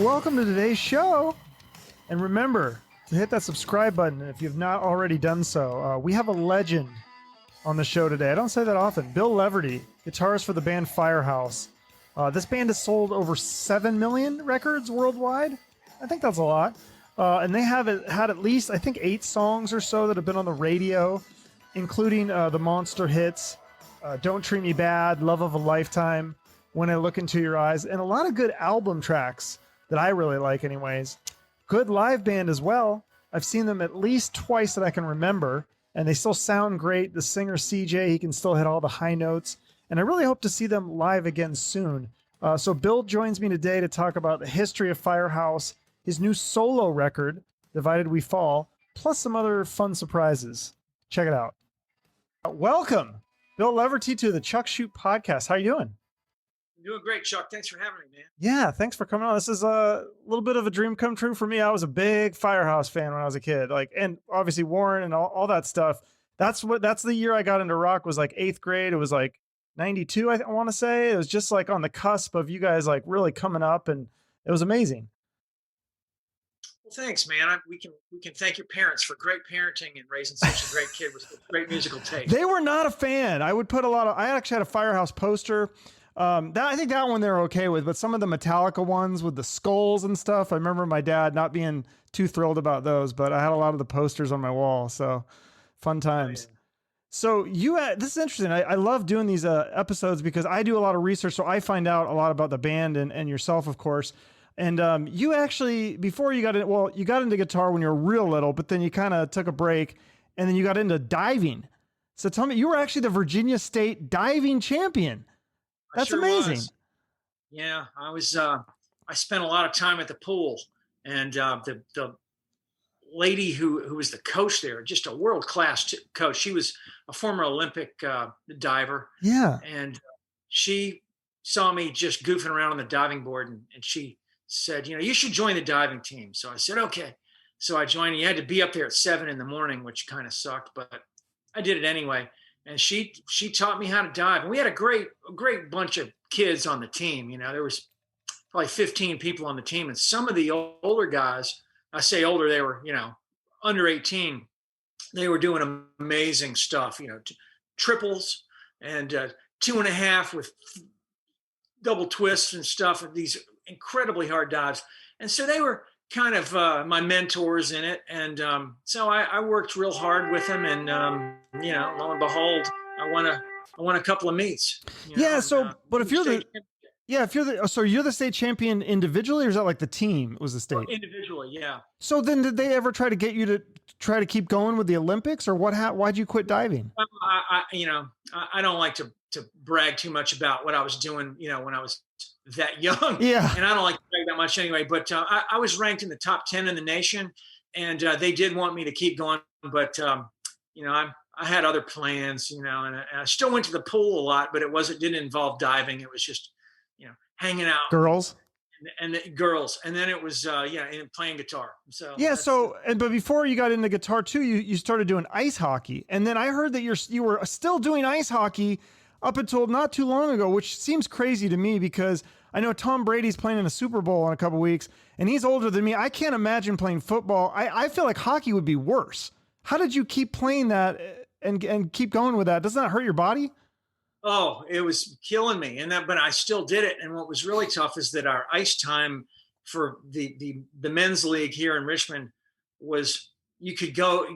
welcome to today's show. And remember to hit that subscribe button if you've not already done so. We have a legend on the show today. I don't say that often. Bill Leverty, guitarist for the band Firehouse. This band has sold over 7 million records worldwide. I think that's a lot. And they have had at least, I think, 8 songs or so that have been on the radio, including the monster hits, Don't Treat Me Bad, Love of a Lifetime, When I Look Into Your Eyes, and a lot of good album tracks that I really like anyways. Good live band as well. I've seen them at least twice that I can remember, and they still sound great. The singer CJ, he can still hit all the high notes, and I really hope to see them live again soon. So Bill joins me today to talk about the history of Firehouse, his new solo record, Divided We Fall, plus some other fun surprises. Check it out. Welcome, Bill Leverty, to the Chuck Shoot podcast. How you doing? Doing great, Chuck. Thanks for having me, man. Yeah, thanks for coming on. This is a little bit of a dream come true for me. I was a big Firehouse fan when I was a kid, and obviously Warren and all that stuff. That's the year I got into rock, was like 8th grade. It was like 92, I want to say. It was just like on the cusp of you guys like really coming up, and it was amazing. Well, thanks, man. We can thank your parents for great parenting and raising such a great kid with great musical taste. They were not a fan. I actually had a Firehouse poster. I think that one they're okay with, but some of the Metallica ones with the skulls and stuff, I remember my dad not being too thrilled about those, but I had a lot of the posters on my wall. So fun times. Oh, yeah. So this is interesting. I love doing these episodes because I do a lot of research. So I find out a lot about the band and yourself, of course. And you actually, before you got you got into guitar when you were real little, but then you kind of took a break and then you got into diving. So tell me, you were actually the Virginia State diving champion. That's sure amazing. Was. Yeah, I was. I spent a lot of time at the pool, and the lady who was the coach there, just a world class coach. She was a former Olympic diver. Yeah, and she saw me just goofing around on the diving board, and she said, you should join the diving team. So I said, okay. So I joined. You had to be up there at 7 a.m, which kind of sucked, but I did it anyway. And she taught me how to dive. And we had a great bunch of kids on the team. There was probably 15 people on the team. And some of the older guys, I say older, they were, under 18. They were doing amazing stuff, triples and 2.5 with double twists and stuff, and these incredibly hard dives. And so they were kind of my mentors in it. And so I worked real hard with them, and lo and behold, I won a couple of meets. But if you're the state champion individually, or is that like the team was the state? Individually, yeah. So then did they ever try to get you to try to keep going with the Olympics, or why'd you quit diving? Well, I don't like to brag too much about what I was doing, when I was that young. Yeah. And I don't like to brag that much anyway, but I was ranked in the top 10 in the nation, and they did want me to keep going, but I had other plans, and I still went to the pool a lot, but it didn't involve diving. It was just, hanging out. Girls. And the girls. And then it was, and playing guitar. So yeah. But before you got into guitar too, you started doing ice hockey. And then I heard that you were still doing ice hockey up until not too long ago, which seems crazy to me because I know Tom Brady's playing in a Super Bowl in a couple weeks and he's older than me. I can't imagine playing football. I feel like hockey would be worse. How did you keep playing that and keep going with that? Doesn't that hurt your body? Oh, it was killing me. But I still did it. And what was really tough is that our ice time for the men's league here in Richmond was, you could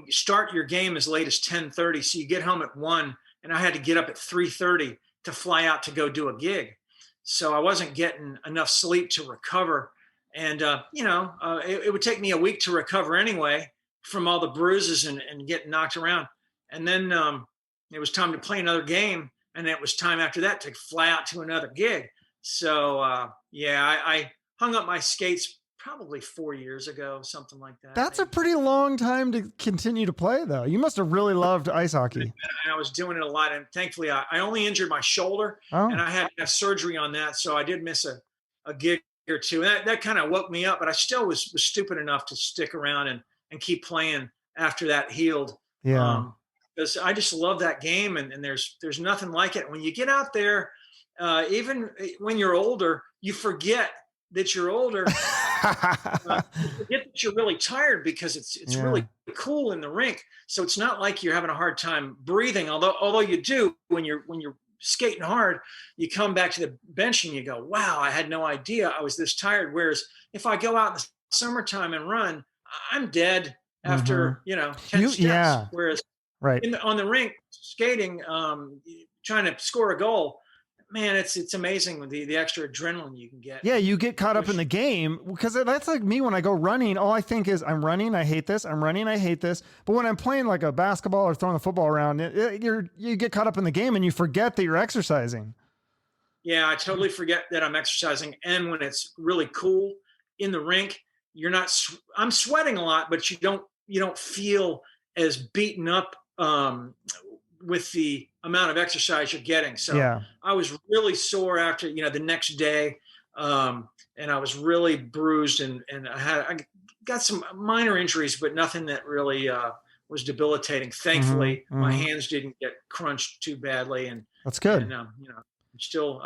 start your game as late as 10:30. So you get home at 1, and I had to get up at 3:30 to fly out to go do a gig. So I wasn't getting enough sleep to recover. And, it would take me a week to recover anyway from all the bruises and getting knocked around. And then it was time to play another game. And it was time after that to fly out to another gig. So, I hung up my skates probably 4 years ago, something like that. That's a pretty long time to continue to play, though. You must have really loved ice hockey. And I was doing it a lot. And thankfully, I only injured my shoulder, and I had to have surgery on that. So I did miss a gig or two. And that kind of woke me up. But I still was stupid enough to stick around and keep playing after that healed. Yeah. Because I just love that game, and there's nothing like it. When you get out there, even when you're older, you forget that you're older You forget that you're really tired because it's Yeah. really cool in the rink. So it's not like you're having a hard time breathing. Although you do when you're skating hard, you come back to the bench and you go, "Wow, I had no idea I was this tired." Whereas if I go out in the summertime and run, I'm dead Hmm. after 10 steps. Yeah. Whereas Right. on the rink skating, trying to score a goal, man, it's amazing with the extra adrenaline you can get. Yeah, you get caught up in Which, the game because that's like me when I go running. All I think is I'm running, I hate this. I'm running, I hate this. But when I'm playing like a basketball or throwing the football around, you get caught up in the game and you forget that you're exercising. yeah, I totally forget that I'm exercising. And when it's really cool in the rink, you're not. I'm sweating a lot, but you don't feel as beaten up with the amount of exercise you're getting. So Yeah. I was really sore after the next day, and I was really bruised, and I got some minor injuries, but nothing that really was debilitating. Hmm. Thankfully, my Hmm. hands didn't get crunched too badly, That's good. and I'm still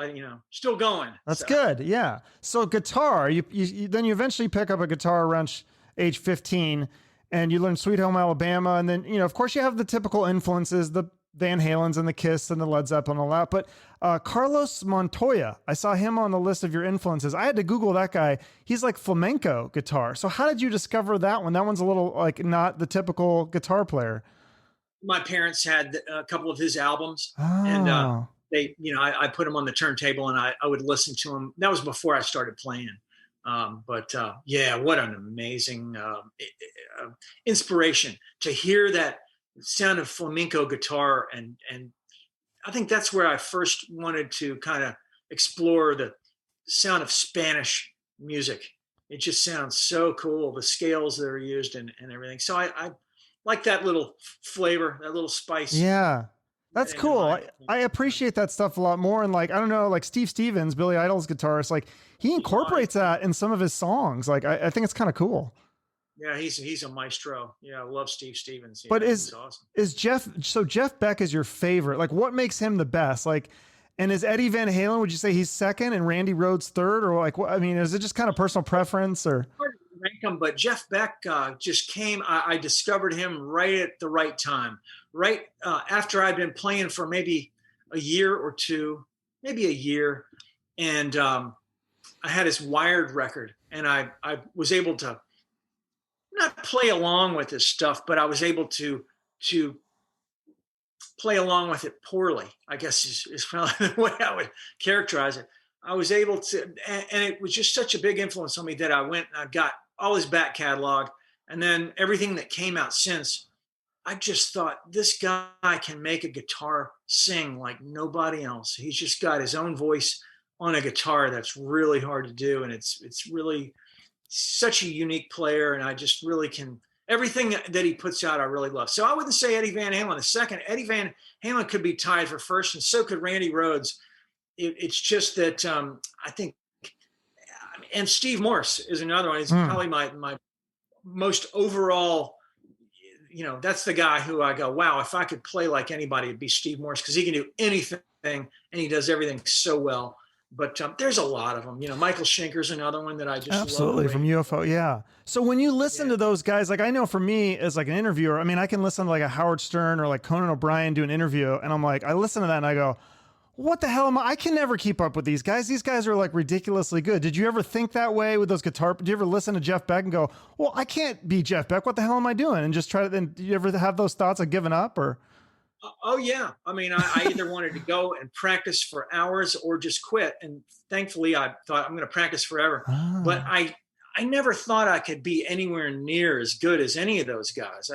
still going. That's So good. Yeah. So guitar, then you eventually pick up a guitar around age 15 and you learn Sweet Home Alabama. And then, of course you have the typical influences, the Van Halens and the Kiss and the Led Zeppelin and all that. But Carlos Montoya, I saw him on the list of your influences. I had to Google that guy. He's like flamenco guitar. So how did you discover that one? That one's a little like not the typical guitar player. my parents had a couple of his albums, and Oh, I put them on the turntable and I would listen to them. That was before I started playing. But yeah, what an amazing inspiration to hear that sound of flamenco guitar. And I think that's where I first wanted to kind of explore the sound of Spanish music. It just sounds so cool, the scales that are used and everything. So I like that little flavor, that little spice yeah. That's into cool. my. I appreciate that stuff a lot more. And like, I don't know, like Steve Stevens, Billy Idol's guitarist, like he Yeah, incorporates that in some of his songs. Like, I think it's kind of cool. yeah, he's a maestro. Yeah, I love Steve Stevens. But Yeah, he's awesome. is Jeff Beck is your favorite? Like, what makes him the best? Like, and is Eddie Van Halen, would you say he's second and Randy Rhoads third? Or like, what, I mean, is it just kind of personal preference or? Hard to rank him, but Jeff Beck just came. I discovered him right at the right time, right after I'd been playing for maybe a year or two, maybe a year, and I had his Wired record, and I was able to not play along with his stuff, but I was able to play along with it poorly, I guess is probably the way I would characterize it. I was able to, and it was just such a big influence on me that I went and I got all his back catalog, and then everything that came out since. I just thought this guy can make a guitar sing like nobody else. He's just got his own voice on a guitar that's really hard to do, and it's really such a unique player, and I just really can everything that he puts out. I really love. So I wouldn't say Eddie Van Halen is second. Eddie Van Halen could be tied for first, and so could Randy Rhoads. It's just that I think, and Steve Morse is another one. He's Hmm. probably my most overall. That's the guy who I go, wow, if I could play like anybody, it'd be Steve Morse because he can do anything and he does everything so well. But there's a lot of them. Michael Schenker's another one that I just love the Absolutely, way from he UFO, yeah. So when you listen yeah. to those guys, like I know for me as like an interviewer, I mean, I can listen to like a Howard Stern or like Conan O'Brien do an interview, and I'm like, I listen to that and I go, what the hell am I can never keep up with these guys. These guys are like ridiculously good. Did you ever think that way with those guitar? Did you ever listen to Jeff Beck and go, well, I can't be Jeff Beck. What the hell am I doing? And just try to then, do you ever have those thoughts of giving up or? Oh yeah. I mean, I either wanted to go and practice for hours or just quit. And thankfully, I thought I'm going to practice forever. But Ah, I never thought I could be anywhere near as good as any of those guys.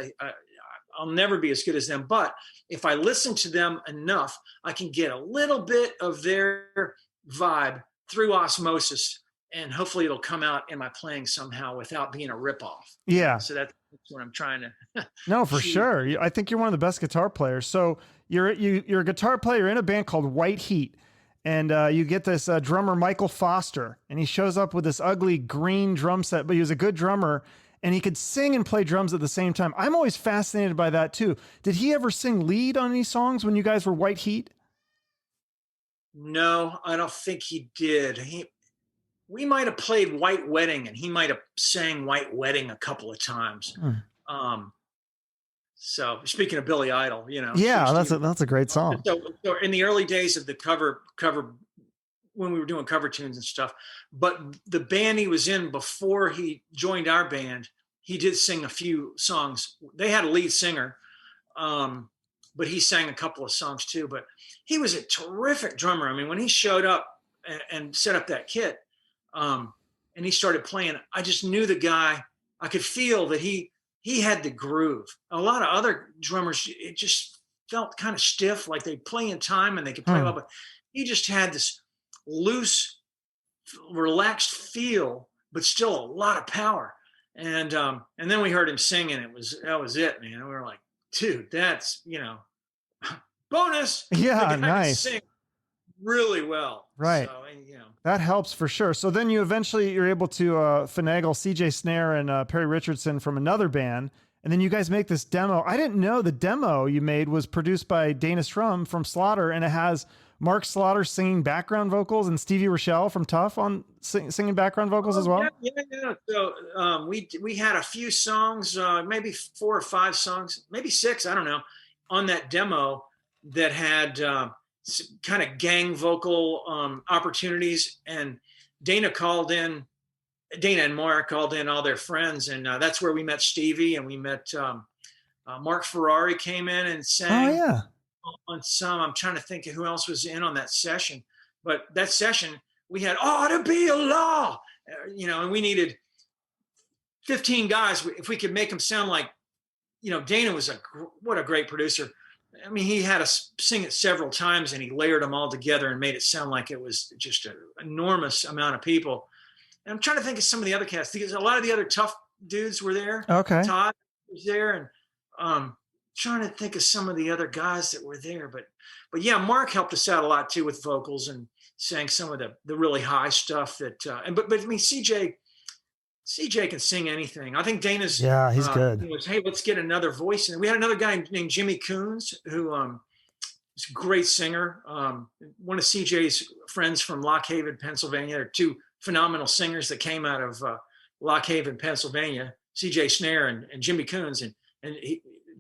I'll never be as good as them. But if I listen to them enough, I can get a little bit of their vibe through osmosis, and hopefully it'll come out in my playing somehow without being a ripoff. yeah. So that's what I'm trying to No, for achieve. sure. I think you're one of the best guitar players. So you're a guitar player in a band called White Heat, and you get this drummer Michael Foster, and he shows up with this ugly green drum set, but he was a good drummer, and he could sing and play drums at the same time. I'm always fascinated by that too. Did he ever sing lead on any songs when you guys were White Heat? No, I don't think he did. we might have played White Wedding, and he might have sang White Wedding a couple of times. Um, so speaking of Billy Idol, Yeah, that's a great song. So in the early days of the cover when we were doing cover tunes and stuff, but the band he was in before he joined our band, he did sing a few songs. They had a lead singer, but he sang a couple of songs too. But he was a terrific drummer. I mean, when he showed up and set up that kit, and he started playing, I just knew the guy. I could feel that he had the groove. A lot of other drummers, it just felt kind of stiff, like they play in time and they could play well, but he just had this loose, relaxed feel, but still a lot of power. And then we heard him sing, and that was it, man. And we were like, dude, that's bonus. Yeah, nice. Sing really well, right? So, that helps for sure. So then you're able to finagle CJ Snare and Perry Richardson from another band, and then you guys make this demo. I didn't know the demo you made was produced by Dana Strum from Slaughter, and it has Mark Slaughter singing background vocals and Stevie Rochelle from Tough on singing background vocals as well. Yeah. So we had a few songs, maybe 4 or 5 songs, maybe 6, I don't know, on that demo that had kind of gang vocal opportunities. And Dana and Mark called in all their friends, and that's where we met Stevie, and we met Mark Ferrari came in and sang. Oh yeah. On some, I'm trying to think of who else was in on that session, but that session we had "Ought to Be a Law," and we needed 15 guys. If we could make them sound like, Dana was what a great producer. I mean, he had us sing it several times, and he layered them all together and made it sound like it was just an enormous amount of people. And I'm trying to think of some of the other cast, because a lot of the other Tough dudes were there. Okay. Todd was there, and trying to think of some of the other guys that were there, but yeah, Mark helped us out a lot too with vocals and sang some of the really high stuff that, but I mean, CJ can sing anything. I think Dana's, he's good. Was, hey, let's get another voice. And we had another guy named Jimmy Coons, who is a great singer. One of CJ's friends from Lock Haven, Pennsylvania. There are 2 phenomenal singers that came out of Lock Haven, Pennsylvania, CJ Snare and Jimmy Coons. And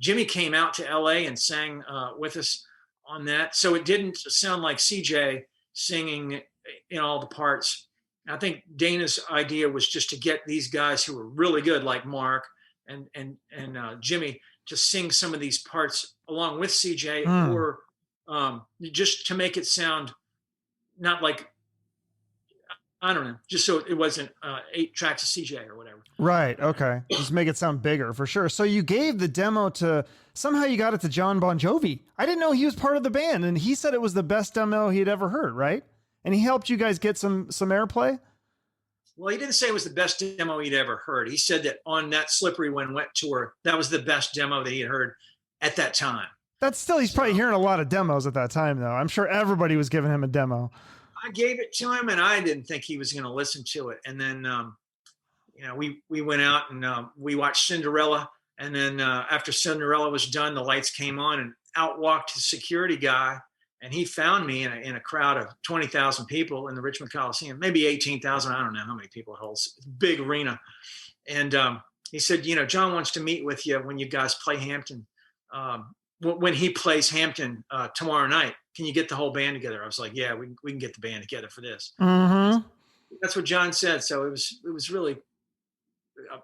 Jimmy came out to LA and sang with us on that. So it didn't sound like CJ singing in all the parts. I think Dana's idea was just to get these guys who were really good, like Mark and Jimmy, to sing some of these parts along with CJ, or just to make it sound not like, I don't know, just so it wasn't 8 tracks of CJ or whatever. Right. Okay. Just make it sound bigger for sure. So you gave the demo somehow you got it to Jon Bon Jovi. I didn't know he was part of the band, and he said it was the best demo he'd ever heard. Right. And he helped you guys get some airplay. Well, he didn't say it was the best demo he'd ever heard. He said that on that Slippery When Wet tour, that was the best demo that he had heard at that time. That's still, he's probably hearing a lot of demos at that time, though. I'm sure everybody was giving him a demo. I gave it to him, and I didn't think he was going to listen to it. And then, we went out and we watched Cinderella. And then after Cinderella was done, the lights came on, and out walked the security guy. And he found me in a crowd of 20,000 people in the Richmond Coliseum, maybe 18,000. I don't know how many people it holds. It's a big arena. And he said, John wants to meet with you when you guys play Hampton. When he plays Hampton tomorrow night, can you get the whole band together? I was like, yeah, we can get the band together for this. Mm-hmm. That's what John said. So it was really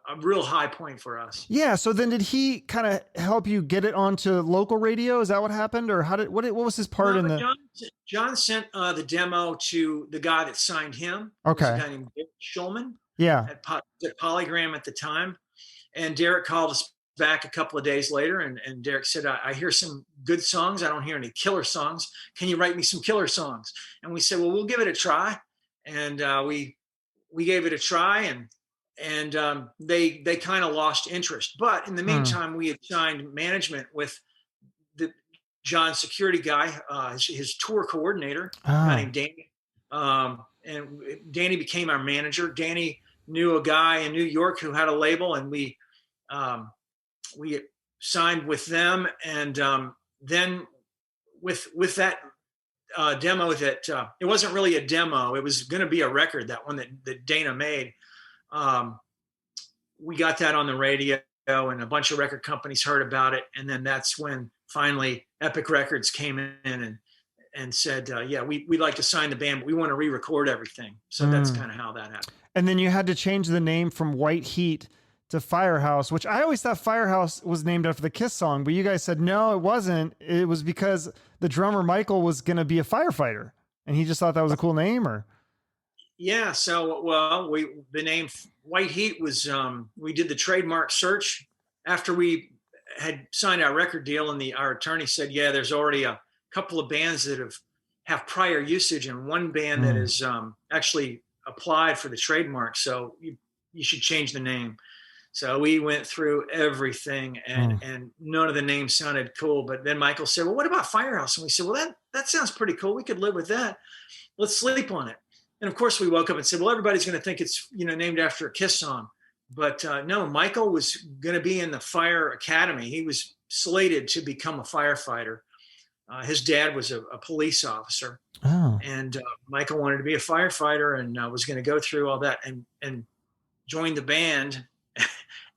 a real high point for us. Yeah. So then did he kind of help you get it onto local radio? Is that what happened? Or what was his part in the... John sent the demo to the guy that signed him. Okay. A guy named Derek Schulman. Yeah. At Polygram at the time. And Derek called us back a couple of days later, and Derek said, I hear some good songs. I don't hear any killer songs. Can you write me some killer songs? And we said, well, we'll give it a try. And we gave it a try, and they kind of lost interest. But in the meantime, we had signed management with the John security guy, his tour coordinator, a guy named Danny. And Danny became our manager. Danny knew a guy in New York who had a label, and we signed with them. And then with that demo that it wasn't really a demo. It was going to be a record, that one that Dana made. We got that on the radio, and a bunch of record companies heard about it. And then that's when finally Epic Records came in and said, yeah, we'd like to sign the band, but we want to re-record everything. So that's kind of how that happened. And then you had to change the name from White Heat to Firehouse, which I always thought Firehouse was named after the Kiss song, but you guys said, no, it wasn't. It was because the drummer Michael was going to be a firefighter and he just thought that was a cool name, or? Yeah. So, well, the name White Heat was, we did the trademark search after we had signed our record deal, and our attorney said, yeah, there's already a couple of bands that have prior usage, and one band that is actually applied for the trademark. So you should change the name. So we went through everything, and none of the names sounded cool. But then Michael said, well, what about Firehouse? And we said, well, that sounds pretty cool. We could live with that. Let's sleep on it. And of course we woke up and said, well, everybody's going to think it's, named after a Kiss song. But no, Michael was going to be in the fire academy. He was slated to become a firefighter. His dad was a police officer, and Michael wanted to be a firefighter, and was going to go through all that and join the band.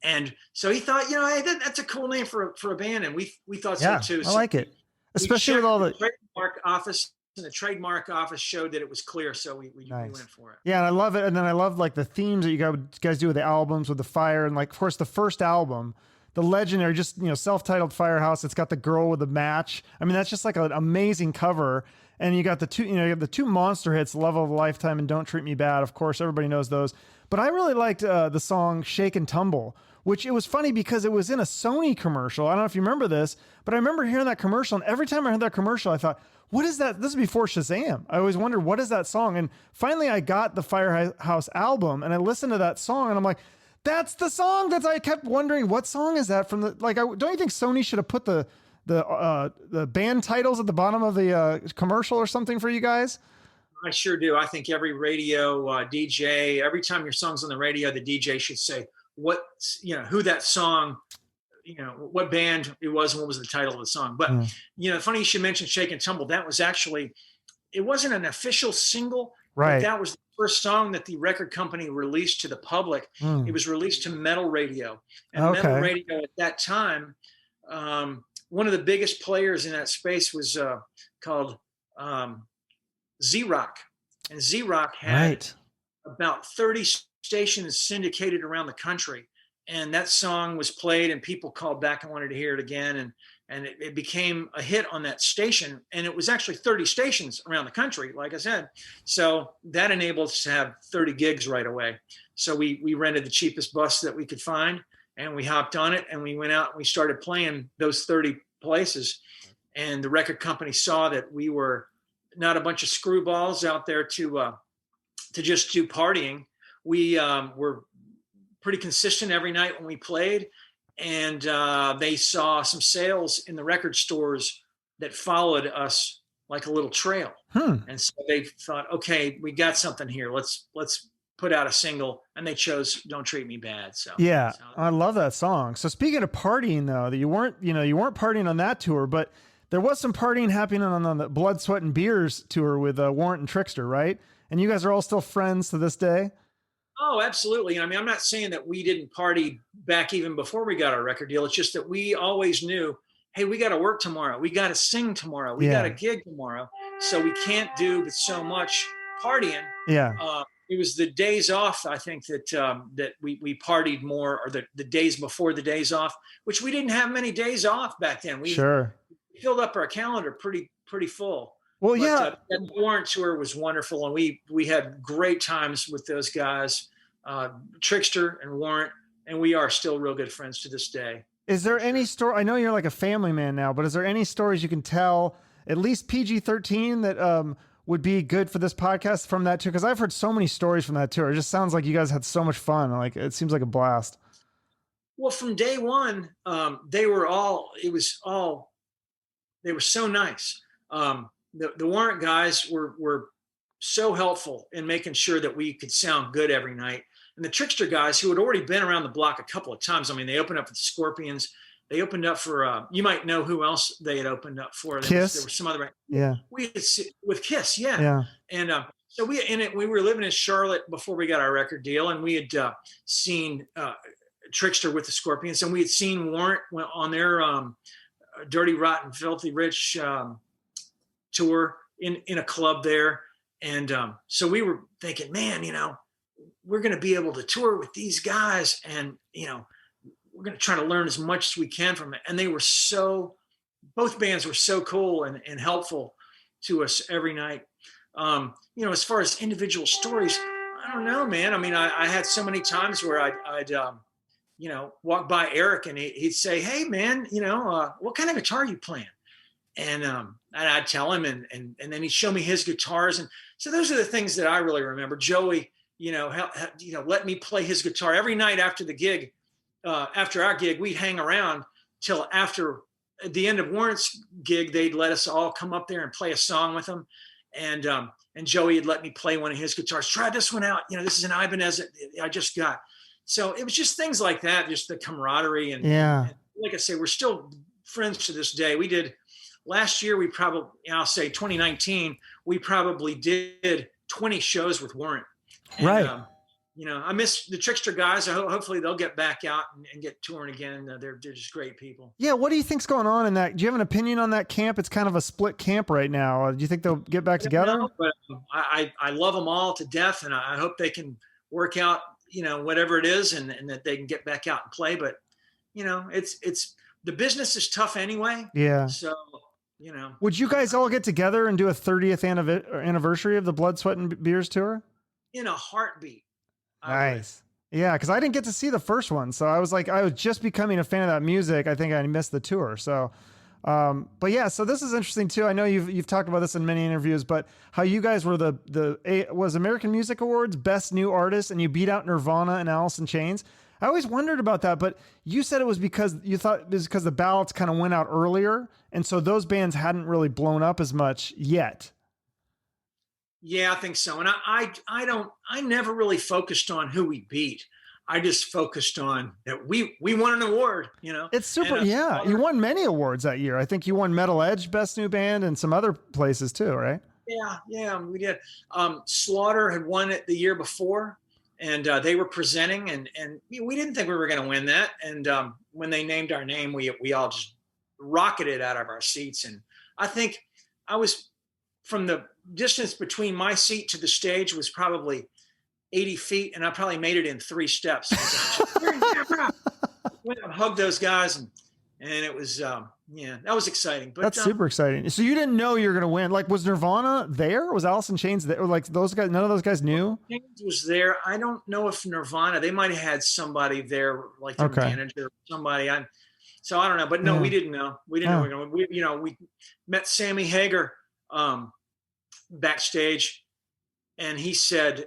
And so he thought, hey, that's a cool name for a band, and we thought so too. So I like it, especially with all the trademark office. And the trademark office showed that it was clear, so we went for it. Yeah, and I love it. And then I love like the themes that you guys do with the albums, with the fire, and like of course the first album, the legendary, just self-titled Firehouse. It's got the girl with the match. I mean, that's just like an amazing cover. And you got the two, you have the two monster hits, Love of a Lifetime and Don't Treat Me Bad. Of course, everybody knows those. But I really liked the song Shake and Tumble, which it was funny because it was in a Sony commercial. I don't know if you remember this, but I remember hearing that commercial, and every time I heard that commercial, I thought, what is that? This is before Shazam. I always wondered, what is that song? And finally I got the Firehouse album and I listened to that song and I'm like, that's the song. I kept wondering, what song is that from don't you think Sony should have put the band titles at the bottom of the commercial or something for you guys? I sure do. I think every radio DJ, every time your song's on the radio, the DJ should say who that song, what band it was and what was the title of the song. But, funny you should mention Shake and Tumble. That was actually, it wasn't an official single, right? But that was the first song that the record company released to the public. It was released to Metal Radio. And Metal Radio at that time, one of the biggest players in that space was called Z-Rock. And Z-Rock had about 30 stations syndicated around the country. And that song was played and people called back and wanted to hear it again. And it became a hit on that station. And it was actually 30 stations around the country, like I said. So that enabled us to have 30 gigs right away. So we rented the cheapest bus that we could find, and we hopped on it and we went out and we started playing those 30 places. And the record company saw that we were not a bunch of screwballs out there to just do partying. We were pretty consistent every night when we played, and they saw some sales in the record stores that followed us like a little trail. And so they thought, okay, we got something here. Let's put out a single, and they chose Don't Treat Me Bad. So yeah, I love that song. So speaking of partying though, that you weren't partying on that tour, but there was some partying happening on the Blood, Sweat and Beers tour with Warrant and Trickster, right? And you guys are all still friends to this day? Oh, absolutely. I mean, I'm not saying that we didn't party back even before we got our record deal. It's just that we always knew, hey, we got to work tomorrow. We got to sing tomorrow. We got a gig tomorrow. So we can't do so much partying. Yeah. It was the days off, I think, that we partied more, or the days before the days off, which we didn't have many days off back then. We filled up our calendar pretty full. Well, that Warrant tour was wonderful, and we had great times with those guys, Trickster and Warrant, and we are still real good friends to this day. Is there any story? I know you're like a family man now, but is there any stories you can tell, at least PG-13, that would be good for this podcast from that tour? Because I've heard so many stories from that tour. It just sounds like you guys had so much fun. Like, it seems like a blast. Well, from day one, they were so nice. The Warrant guys were so helpful in making sure that we could sound good every night. And the Trickster guys, who had already been around the block a couple of times, I mean, they opened up with the Scorpions, they opened up for, you might know who else they had opened up for. There was some other, yeah, we had with Kiss. Yeah. yeah, And so we were living in Charlotte before we got our record deal, and we had seen Trickster with the Scorpions, and we had seen Warrant on their Dirty Rotten Filthy Rich tour in a club there. And so we were thinking, man, we're going to be able to tour with these guys, and we're going to try to learn as much as we can from it. And they were both bands were so cool and helpful to us every night. As far as individual stories, I don't know, man. I mean, I had so many times where I'd walk by Eric, and he'd say, "Hey, man, what kind of guitar are you playing?" And I'd tell him, and then he'd show me his guitars. And so those are the things that I really remember. Joey, let me play his guitar every night after the gig. After our gig, we'd hang around till after at the end of Warrant's gig. They'd let us all come up there and play a song with them. And Joey had let me play one of his guitars. Try this one out. This is an Ibanez I just got. So it was just things like that, just the camaraderie. And like I say, we're still friends to this day. We did last year, I'll say 2019, we probably did 20 shows with Warrant. And, right. I miss the Trickster guys. Hopefully they'll get back out and get touring again. They're just great people. Yeah. What do you think's going on in that? Do you have an opinion on that camp? It's kind of a split camp right now. Do you think they'll get back together? No, but I love them all to death, and I hope they can work out, whatever it is, and that they can get back out and play. But, it's the business is tough anyway. Yeah. So, Would you guys all get together and do a 30th anniversary of the Blood, Sweat, and Beers tour? In a heartbeat. Nice. Yeah, because I didn't get to see the first one. So I was just becoming a fan of that music. I think I missed the tour. So, but yeah, so this is interesting too. I know you've talked about this in many interviews, but how you guys were was American Music Awards Best New Artist, and you beat out Nirvana and Alice in Chains. I always wondered about that, but you said it was because you thought it was because the ballots kind of went out earlier, and so those bands hadn't really blown up as much yet. Yeah, I think so. And I never really focused on who we beat. I just focused on that we won an award, It's super. And, you won many awards that year. I think you won Metal Edge Best New Band and some other places too, right? Yeah, we did. Slaughter had won it the year before, and they were presenting, and we didn't think we were going to win that. And when they named our name, we all just rocketed out of our seats. And I think I was, from the distance between my seat to the stage was probably 80 feet, and I probably made it in 3 steps. Went and hugged those guys, and it was that was exciting. But that's super exciting. So you didn't know you were going to win. Like, was Nirvana there? Was Alice in Chains there? Or like those guys? None of those guys knew. Chains was there. I don't know if Nirvana. They might have had somebody there, like their manager or somebody. So I don't know. But no, we didn't know. We didn't know we were going to. We met Sammy Hagar backstage, and he said,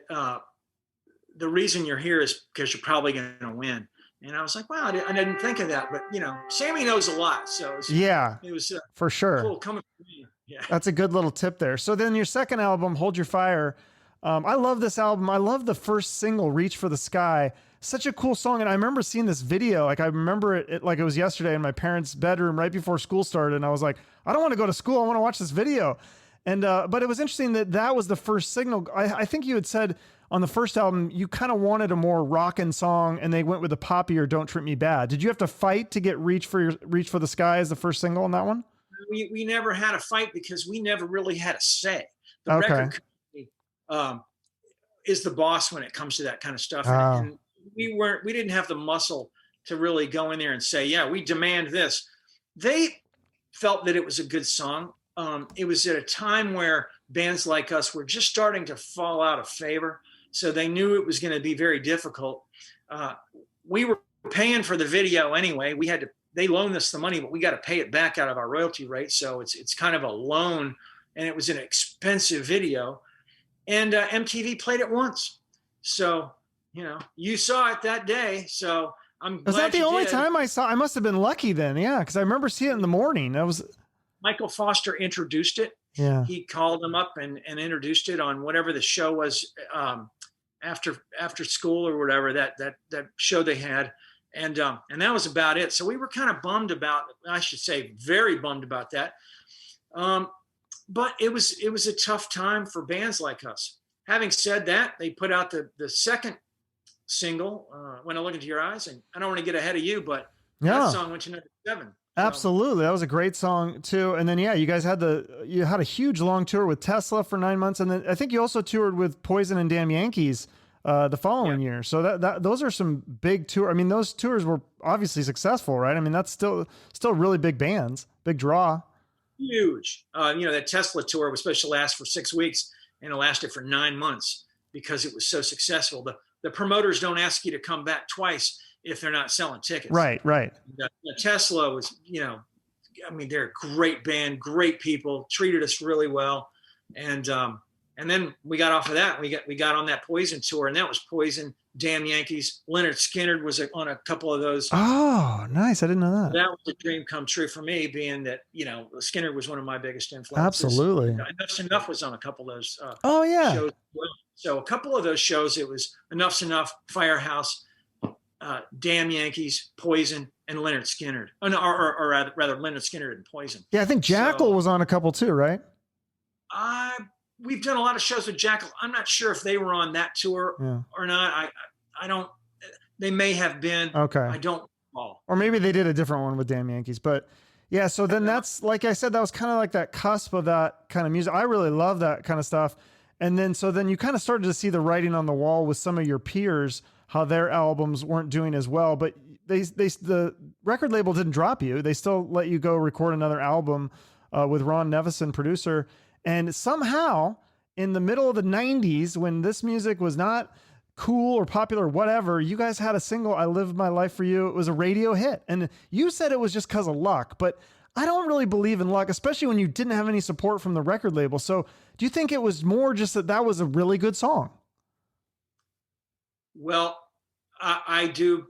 the reason you're here is because you're probably going to win. And I was like, wow, I didn't think of that. But, Sammy knows a lot. So it was for sure. Cool coming from me. Yeah. That's a good little tip there. So then your second album, Hold Your Fire. I love this album. I love the first single, Reach for the Sky. Such a cool song. And I remember seeing this video. Like, I remember it like it was yesterday in my parents' bedroom right before school started. And I was like, I don't want to go to school. I want to watch this video. And, but it was interesting that was the first signal. I think you had said on the first album, you kind of wanted a more rockin' song, and they went with the poppier Don't Treat Me Bad. Did you have to fight to get Reach for the Sky as the first single on that one? We never had a fight because we never really had a say. The record company is the boss when it comes to that kind of stuff. And we didn't have the muscle to really go in there and say, yeah, we demand this. They felt that it was a good song. It was at a time where bands like us were just starting to fall out of favor. So they knew it was going to be very difficult. We were paying for the video anyway. They loaned us the money, but we got to pay it back out of our royalty rate. So it's kind of a loan, and it was an expensive video. And MTV played it once. So, you saw it that day. So I'm glad. Was that the only time I saw? I must have been lucky then. Yeah. Cause I remember seeing it in the morning. Michael Foster introduced it. Yeah. He called them up and introduced it on whatever the show was, after school or whatever, that show they had. and that was about it. So we were kind of bummed about, I should say, very bummed about that. But it was a tough time for bands like us. Having said that, they put out the second single, When I Look Into Your Eyes, and I don't want to get ahead of you, but that song went to number 7. Absolutely. That was a great song too. And then, yeah, you guys had a huge long tour with Tesla for 9 months. And then I think you also toured with Poison and Damn Yankees the following year. So those are some big tour. I mean, those tours were obviously successful, right? I mean, that's still really big bands, big draw. Huge. That Tesla tour was supposed to last for 6 weeks, and it lasted for 9 months because it was so successful. The promoters don't ask you to come back twice if they're not selling tickets. Right. Tesla was, they're a great band, great people, treated us really well. And then we got off of that. We got on that Poison tour, and that was Poison, Damn Yankees. Leonard Skinner was on a couple of those. Oh, nice. I didn't know that. That was a dream come true for me, being that, Skinner was one of my biggest influences. Absolutely. Enough's Enough was on a couple of those shows. So a couple of those shows, it was Enough's Enough, Firehouse, Damn Yankees, Poison, and Leonard Skinner. Or rather Leonard Skinner and Poison. Yeah, I think Jackal was on a couple too, right? We've done a lot of shows with Jackal. I'm not sure if they were on that tour or not. I don't. They may have been. Okay. I don't recall. Or maybe they did a different one with Damn Yankees. But yeah, so then that's, like I said, that was kind of like that cusp of that kind of music. I really love that kind of stuff. And then you kind of started to see the writing on the wall with some of your peers, how their albums weren't doing as well. But the record label didn't drop you. They still let you go record another album with Ron Nevison, producer. And somehow in the middle of the 90s, when this music was not cool or popular or whatever, you guys had a single, I Live My Life For You. It was a radio hit. And you said it was just because of luck, but I don't really believe in luck, especially when you didn't have any support from the record label. So do you think it was more just that was a really good song? Well, I do.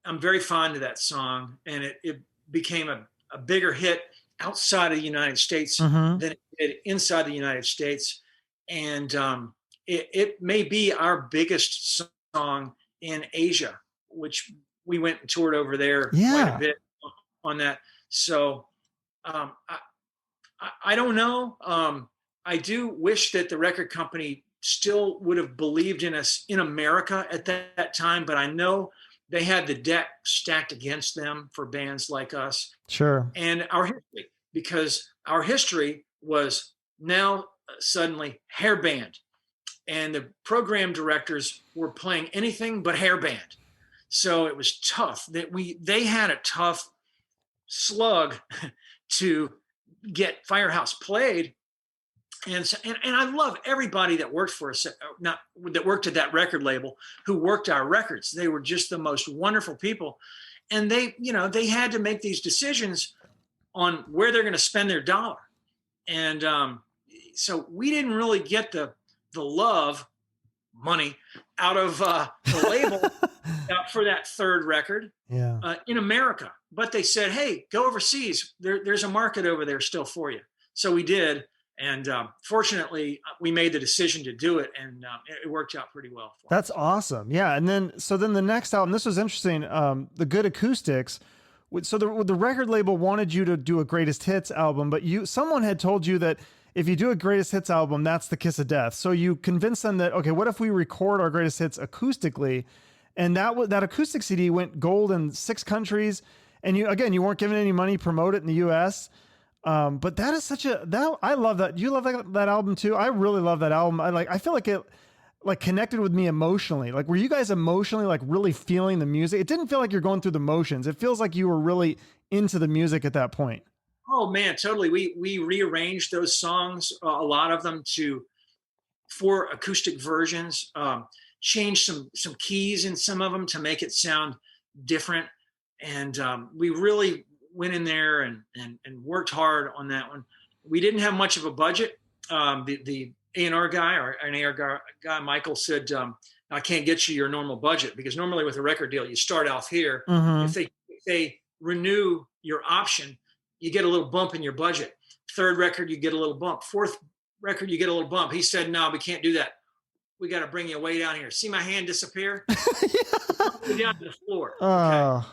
I'm very fond of that song, and it became a bigger hit outside of the United States than it did inside the United States. And it may be our biggest song in Asia, which we went and toured over there quite a bit on that. So I don't know. I do wish that the record company still would have believed in us in America at that time, but I know they had the deck stacked against them for bands like us. Sure. And our history, because our history was now suddenly hair band, and the program directors were playing anything but hair band. So it was tough that they had a tough slug to get Firehouse played. And I love everybody that worked for us, that worked at that record label, who worked our records. They were just the most wonderful people. And they had to make these decisions on where they're going to spend their dollar. And so we didn't really get the money out of the label for that third record in America. But they said, hey, go overseas. There's a market over there still for you. So we did. And fortunately, we made the decision to do it, and it worked out pretty well. That's awesome. Yeah. And then the next album, this was interesting, The Good Acoustics. So the record label wanted you to do a greatest hits album, but someone had told you that if you do a greatest hits album, that's the kiss of death. So you convinced them that, okay, what if we record our greatest hits acoustically? And that acoustic CD went gold in 6 countries. And you weren't given any money to promote it in the US. But that is I love that. You love that album too. I really love that album. I feel like it connected with me emotionally. Like, were you guys emotionally really feeling the music? It didn't feel like you're going through the motions. It feels like you were really into the music at that point. Oh man, totally. We rearranged those songs, a lot of them for acoustic versions, changed some keys in some of them to make it sound different. And we really went in there and worked hard on that one. We didn't have much of a budget. The A&R guy, or an A&R guy, Michael, said, I can't get you your normal budget, because normally with a record deal, you start off here. If they renew your option, you get a little bump in your budget. Third record, you get a little bump. Fourth record, you get a little bump. He said, no, we can't do that. we got to bring you way down here. See my hand disappear? Yeah. Go down to the floor. Oh.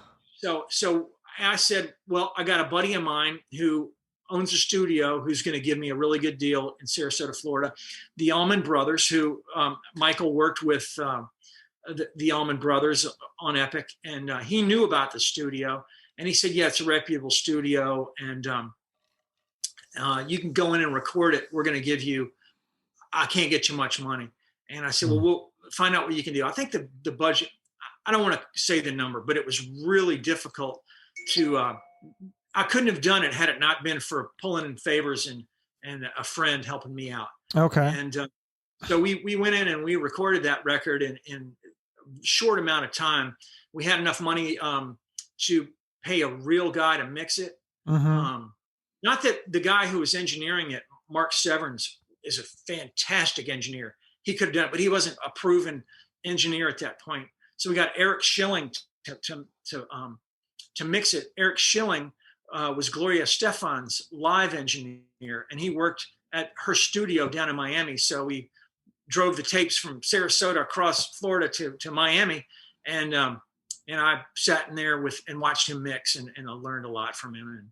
Okay. So I said, well, I got a buddy of mine who owns a studio who's going to give me a really good deal in Sarasota, Florida. The Allman Brothers, who Michael worked with the Allman Brothers on Epic, and he knew about the studio. And he said, yeah, it's a reputable studio, and you can go in and record it. We're going to give you, I can't get you much money. And I said, well, we'll find out what you can do. I think the budget, I don't want to say the number, but it was really difficult to, I couldn't have done it had it not been for pulling in favors and a friend helping me out. Okay. And so we went in and we recorded that record in a short amount of time. We had enough money to pay a real guy to mix it. Mm-hmm. Not that the guy who was engineering it, Mark Severns, is a fantastic engineer. He could have done it, but he wasn't a proven engineer at that point. So we got Eric Schilling to mix it. Eric Schilling was Gloria Stefan's live engineer, and he worked at her studio down in Miami. So we drove the tapes from Sarasota across Florida to Miami, and I sat in there and watched him mix, and I learned a lot from him,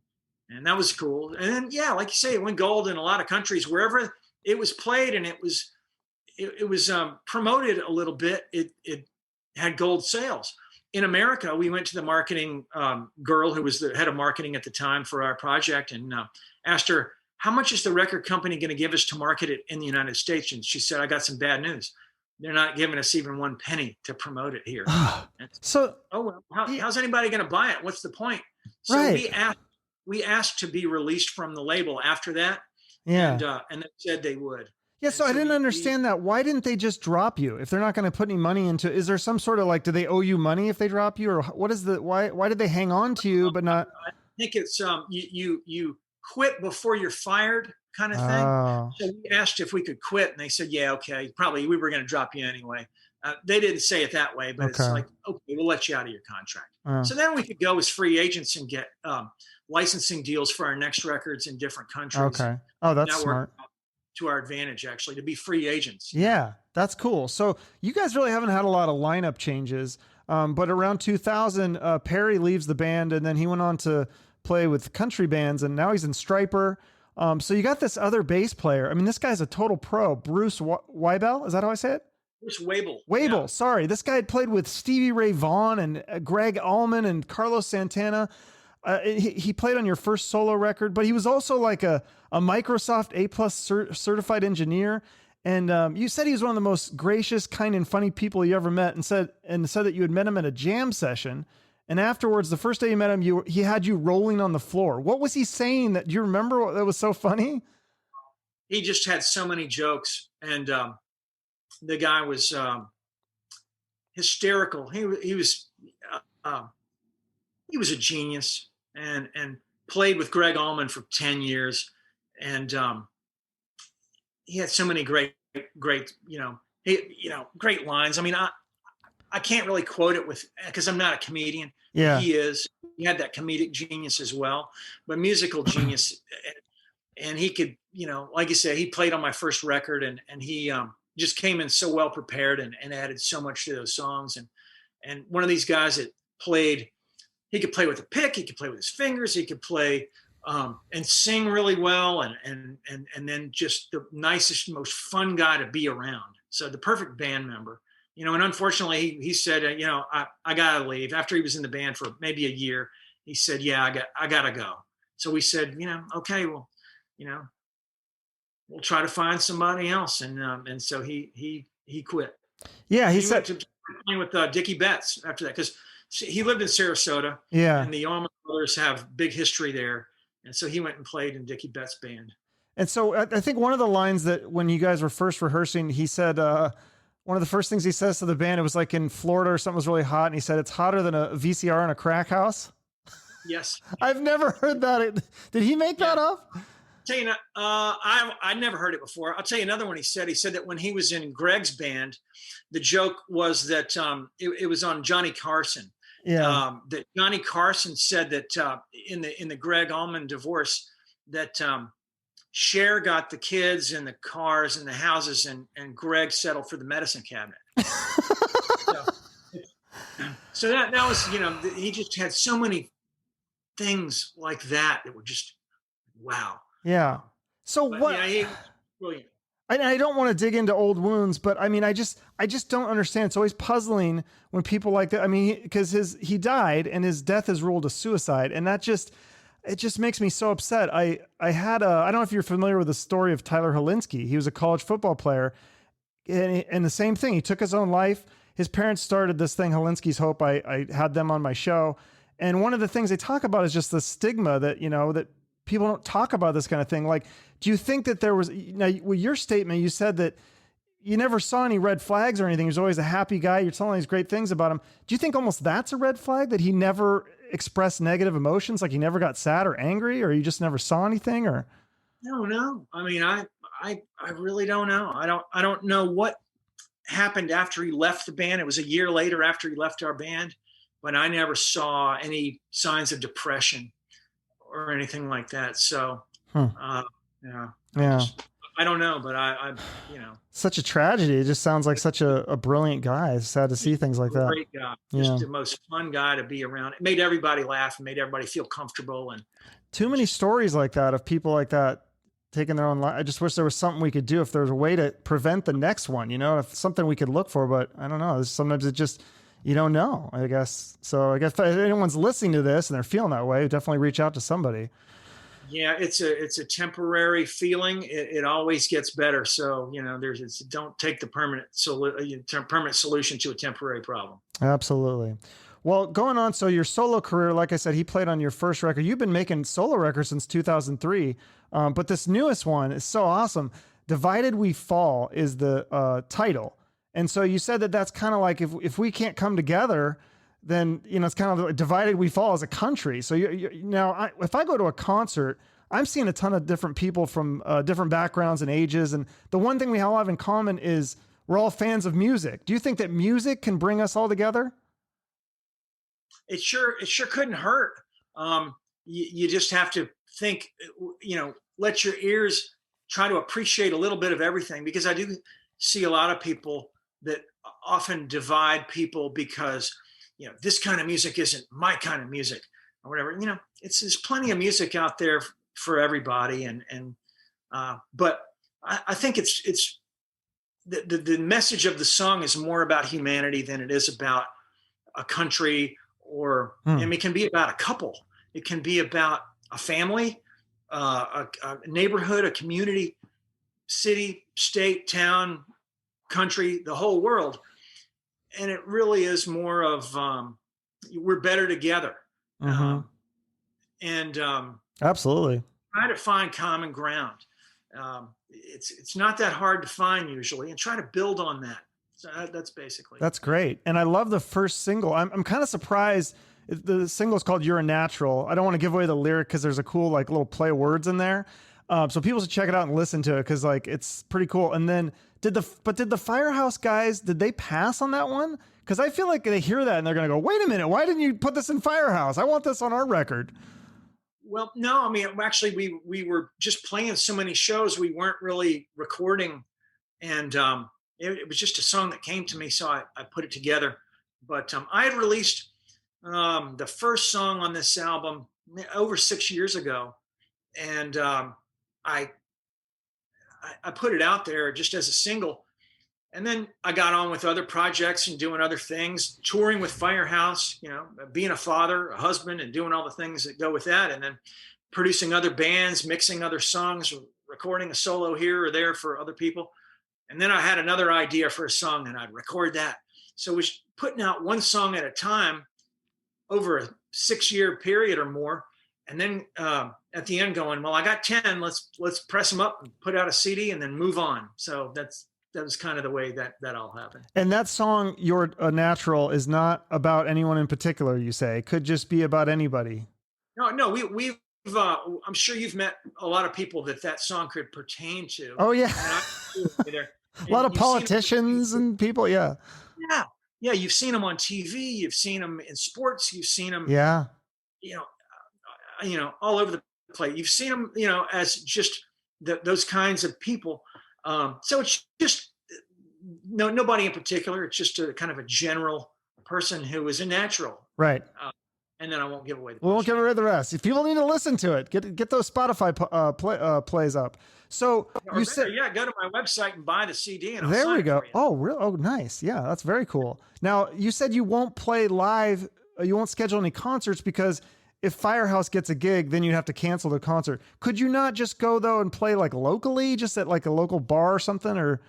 and that was cool. And then, yeah, like you say, it went gold in a lot of countries. Wherever it was played and it was promoted a little bit, it had gold sales. In America, we went to the marketing girl who was the head of marketing at the time for our project, and asked her, how much is the record company going to give us to market it in the United States? And she said, I got some bad news. They're not giving us even one penny to promote it here. So, oh, well, how's anybody going to buy it? What's the point? So right. we asked to be released from the label after that. Yeah. And they said they would. Yeah, so I didn't understand that. Why didn't they just drop you if they're not going to put any money into? Is there some sort of like, do they owe you money if they drop you, or what is the why did they hang on to you but not? I think it's you quit before you're fired kind of thing. Oh. So we asked if we could quit, and they said, yeah, okay, probably we were going to drop you anyway. They didn't say it that way, but it's like, okay, we'll let you out of your contract. So then we could go as free agents and get licensing deals for our next records in different countries. Okay. Oh, that's smart. To our advantage, actually, to be free agents. Yeah, that's cool. So you guys really haven't had a lot of lineup changes, but around 2000, Perry leaves the band, and then he went on to play with country bands, and now he's in Stryper. So you got this other bass player. I mean, this guy's a total pro, Bruce Waibel. Is that how I say it? Bruce Waibel. Waibel, yeah. Sorry. This guy had played with Stevie Ray Vaughan and Greg Allman and Carlos Santana. He played on your first solo record, but he was also like a Microsoft A+ certified engineer. And you said he was one of the most gracious, kind, and funny people you ever met, and said that you had met him at a jam session. And afterwards, the first day you met him, he had you rolling on the floor. What was he saying that, do you remember that was so funny? He just had so many jokes, and the guy was hysterical. He was a genius, and played with Greg Allman for 10 years. And he had so many great, great lines. I mean, I can't really quote it because I'm not a comedian. Yeah. He had that comedic genius as well, but musical genius. And he could, like you say, he played on my first record, and he just came in so well prepared and added so much to those songs. And one of these guys that played, he could play with a pick, he could play with his fingers, he could play and sing really well, and then just the nicest, most fun guy to be around. So the perfect band member. And unfortunately, he said, I gotta leave. After he was in the band for maybe a year, he said, yeah, I gotta go. So we said, okay, well, we'll try to find somebody else. And so he quit. Yeah, he went said to playing with Dickie Betts after that, because he lived in Sarasota. Yeah, and the Allman Brothers have big history there, and so he went and played in Dickie Betts' band. And so I think one of the lines that when you guys were first rehearsing, he said, one of the first things he says to the band, it was like in Florida or something was really hot, and he said, it's hotter than a VCR in a crack house. Yes. I've never heard that. Did he make that up? Tell you, I never heard it before. I'll tell you another one. He said that when he was in Greg's band, the joke was that it was on Johnny Carson. Yeah. That Johnny Carson said that in the Greg Allman divorce, that Cher got the kids and the cars and the houses, and Greg settled for the medicine cabinet. So, so that was, he just had so many things like that that were just wow. Yeah. So But what? yeah, he was brilliant. I don't want to dig into old wounds, but I mean, I just don't understand. It's always puzzling when people like that. I mean, because he died and his death is ruled a suicide, and it just makes me so upset. I don't know if you're familiar with the story of Tyler Helinski. He was a college football player, and the same thing. He took his own life. His parents started this thing, Helinski's Hope. I had them on my show, and one of the things they talk about is just the stigma that that people don't talk about this kind of thing. Like, do you think that there was, now with your statement, you said that you never saw any red flags or anything. He was always a happy guy. You're telling these great things about him. Do you think almost that's a red flag, that he never expressed negative emotions? Like he never got sad or angry, or you just never saw anything? Or No. I mean, I really don't know. I don't know what happened after he left the band. It was a year later after he left our band, but I never saw any signs of depression or anything like that. So, yeah. I don't know, but I such a tragedy. It just sounds like such a brilliant guy. It's sad to see things like that. Great guy. Just the most fun guy to be around. It made everybody laugh and made everybody feel comfortable. And too many stories like that of people like that taking their own life. I just wish there was something we could do, if there was a way to prevent the next one, if something we could look for, but I don't know. Sometimes it just, you don't know, I guess. So I guess if anyone's listening to this and they're feeling that way, definitely reach out to somebody. Yeah, it's a temporary feeling. It always gets better. So, don't take the permanent solution to a temporary problem. Absolutely. Well, going on, so your solo career, like I said, he played on your first record. You've been making solo records since 2003, but this newest one is so awesome. Divided We Fall is the title. And so you said that that's kind of like, if we can't come together, then, it's kind of like divided we fall as a country. So now if I go to a concert, I'm seeing a ton of different people from different backgrounds and ages. And the one thing we all have in common is we're all fans of music. Do you think that music can bring us all together? It sure couldn't hurt. You just have to think, let your ears try to appreciate a little bit of everything, because I do see a lot of people that often divide people because, this kind of music isn't my kind of music or whatever. There's plenty of music out there for everybody. But I think it's the message of the song is more about humanity than it is about a country, or it can be about a couple. It can be about a family, a neighborhood, a community, city, state, town, country, the whole world. And it really is more of we're better together. Absolutely. Try to find common ground. It's not that hard to find usually, and try to build on that. So that's basically. That's great. And I love the first single. I'm kind of surprised. The single is called You're a Natural. I don't want to give away the lyric because there's a cool like little play of words in there. So people should check it out and listen to it, because like it's pretty cool. And then did the Firehouse guys, did they pass on that one? Because I feel like they hear that and they're gonna go, wait a minute, why didn't you put this in Firehouse? I want this on our record. Well, no, I mean, actually we were just playing so many shows, we weren't really recording, and it was just a song that came to me, so I put it together. But I had released the first song on this album over 6 years ago, and I put it out there just as a single, and then I got on with other projects and doing other things, touring with Firehouse, being a father, a husband, and doing all the things that go with that, and then producing other bands, mixing other songs, recording a solo here or there for other people. And then I had another idea for a song, and I'd record that. So it was putting out one song at a time over a 6-year period or more. And then at the end going, well, I got 10, let's press them up and put out a CD and then move on. So that was kind of the way that all happened. And that song, You're a Natural, is not about anyone in particular, you say? It could just be about anybody. No, we've I'm sure you've met a lot of people that song could pertain to. Oh yeah. A lot of politicians and people. Yeah. Yeah. You've seen them on TV. You've seen them in sports. You've seen them. Yeah. All over the place. You've seen them, as just those kinds of people. So it's just nobody in particular. It's just a kind of a general person who is a natural. Right. And then I won't give away the We won't give away the rest. If people need to listen to it, get those Spotify plays up. So you said, yeah, go to my website and buy the CD. And I'll there sign we it go. for you. Oh, real? Oh, nice. Yeah, that's very cool. Now you said you won't play live. You won't schedule any concerts because if Firehouse gets a gig, then you'd have to cancel the concert. Could you not just go though and play like locally, just at like a local bar or something? Or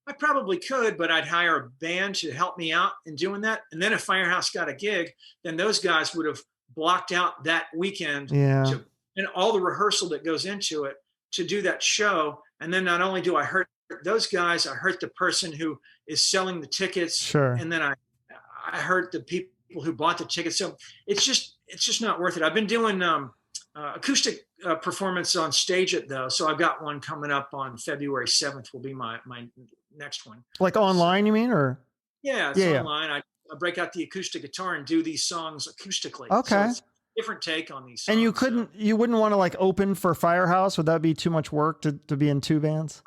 I probably could, but I'd hire a band to help me out in doing that. And then if Firehouse got a gig, then those guys would have blocked out that weekend yeah, and all the rehearsal that goes into it to do that show. And then not only do I hurt those guys, I hurt the person who is selling the tickets. sure. And then I hurt the people who bought the tickets. So it's just not worth it. I've been doing acoustic performance on stage it though. So I've got one coming up on February 7th will be my next one. Like online, you mean? Or yeah, it's online. I break out the acoustic guitar and do these songs acoustically. Okay. So it's a different take on these songs. And you wouldn't want to like open for Firehouse? Would that be too much work to be in two bands?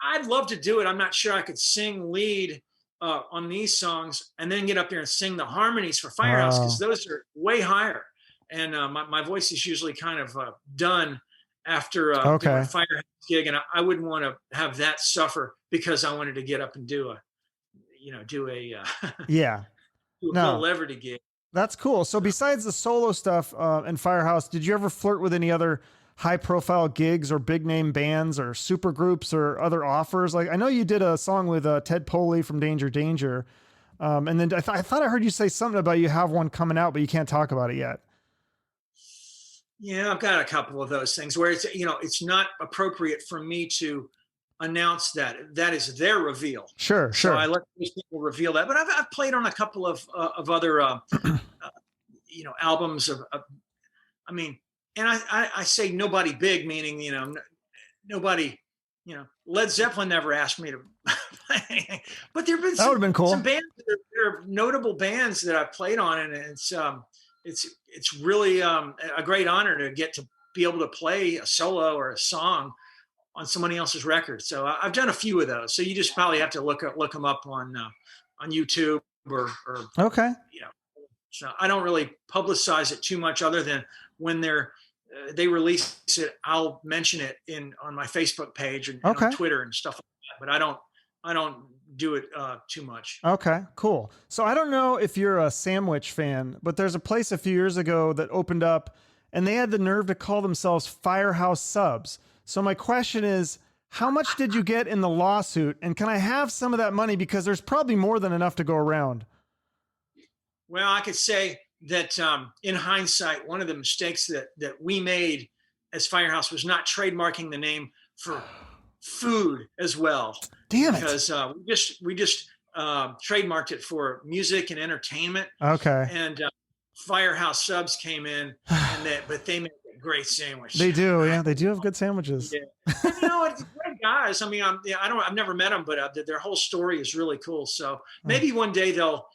I'd love to do it. I'm not sure I could sing lead on these songs and then get up there and sing the harmonies for Firehouse because those are way higher. And my voice is usually kind of done after doing a Firehouse gig, and I wouldn't want to have that suffer because I wanted to get up and do a yeah, Bill Leverty gig. That's cool. So besides the solo stuff and Firehouse, did you ever flirt with any other high-profile gigs or big-name bands or super groups or other offers? Like I know you did a song with Ted Poley from Danger Danger, and then I thought I heard you say something about you have one coming out, but you can't talk about it yet. Yeah, I've got a couple of those things where it's not appropriate for me to announce that. That is their reveal. Sure. So I let these people reveal that. But I've played on a couple of other albums of I mean, and I say nobody big, meaning nobody. Led Zeppelin never asked me to play anything, but there've been that would have been cool. Some bands that are notable bands that I've played on, and it's really a great honor to get to be able to play a solo or a song on somebody else's record. So I've done a few of those. So you just probably have to look them up on YouTube or okay. So I don't really publicize it too much, other than when they release it, I'll mention it on my Facebook page and on Twitter and stuff like that. But I don't do it too much. Okay, cool. So I don't know if you're a sandwich fan, but there's a place a few years ago that opened up and they had the nerve to call themselves Firehouse Subs. So my question is, how much did you get in the lawsuit? And can I have some of that money? Because there's probably more than enough to go around. Well, I could say that in hindsight, one of the mistakes that we made as Firehouse was not trademarking the name for food as well. Damn it. Because we just trademarked it for music and entertainment. Okay. And Firehouse Subs came in, but they make a great sandwich. They do, yeah. They do have good sandwiches. Yeah. It's great guys. I mean, I've never met them, but their whole story is really cool. So maybe one day they'll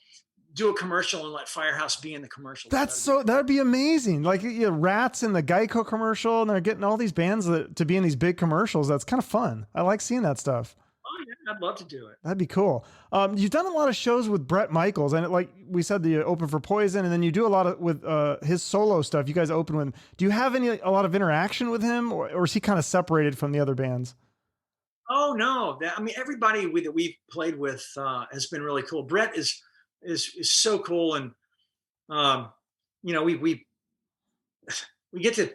do a commercial and let Firehouse be in the commercial. That'd be amazing. Like Rats in the Geico commercial, and they're getting all these bands to be in these big commercials. That's kind of fun. I like seeing that stuff. Oh yeah, I'd love to do it. That'd be cool. You've done a lot of shows with Bret Michaels, and like we said, you open for Poison, and then you do a lot with his solo stuff. You guys open with. Do you have a lot of interaction with him, or is he kind of separated from the other bands? Oh no, everybody that we've played with has been really cool. Bret is so cool, and we get to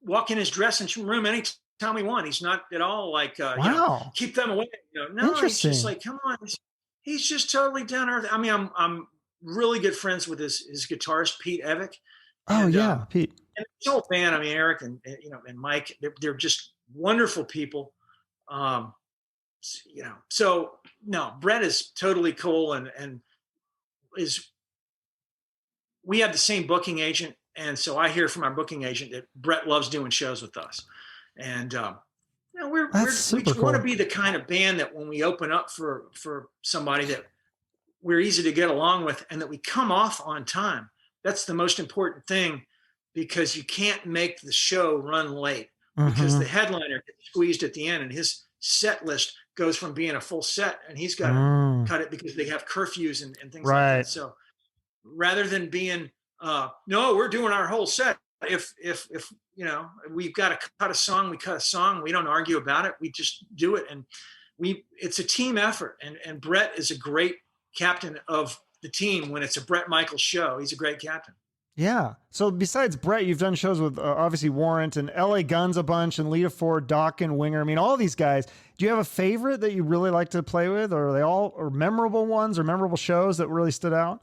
walk in his dressing room anytime we want. He's not at all like wow. Keep them away. No, he's just like, come on. He's just totally down to earth. I mean, I'm really good friends with his guitarist Pete Evick. Oh yeah, Pete. And his whole band. I mean, Eric and Mike. They're just wonderful people. So no, Bret is totally cool and we have the same booking agent. And so I hear from our booking agent that Bret loves doing shows with us. And, we want to be the kind of band that when we open up for somebody that we're easy to get along with and that we come off on time. That's the most important thing, because you can't make the show run late. because the Mm-hmm. headliner gets squeezed at the end, and his set list goes from being a full set, and he's got to Mm. cut it because they have curfews and things like Right. that. So rather than being no, we're doing our whole set. If we've got to cut a song, we cut a song. We don't argue about it. We just do it, and it's a team effort. And Bret is a great captain of the team. When it's a Bret Michaels show, he's a great captain. Yeah. So besides Bret, you've done shows with obviously Warrant and LA Guns a bunch and Lita Ford, Dokken, Winger. I mean, all these guys. Do you have a favorite that you really like to play with, or are they all or memorable ones or memorable shows that really stood out?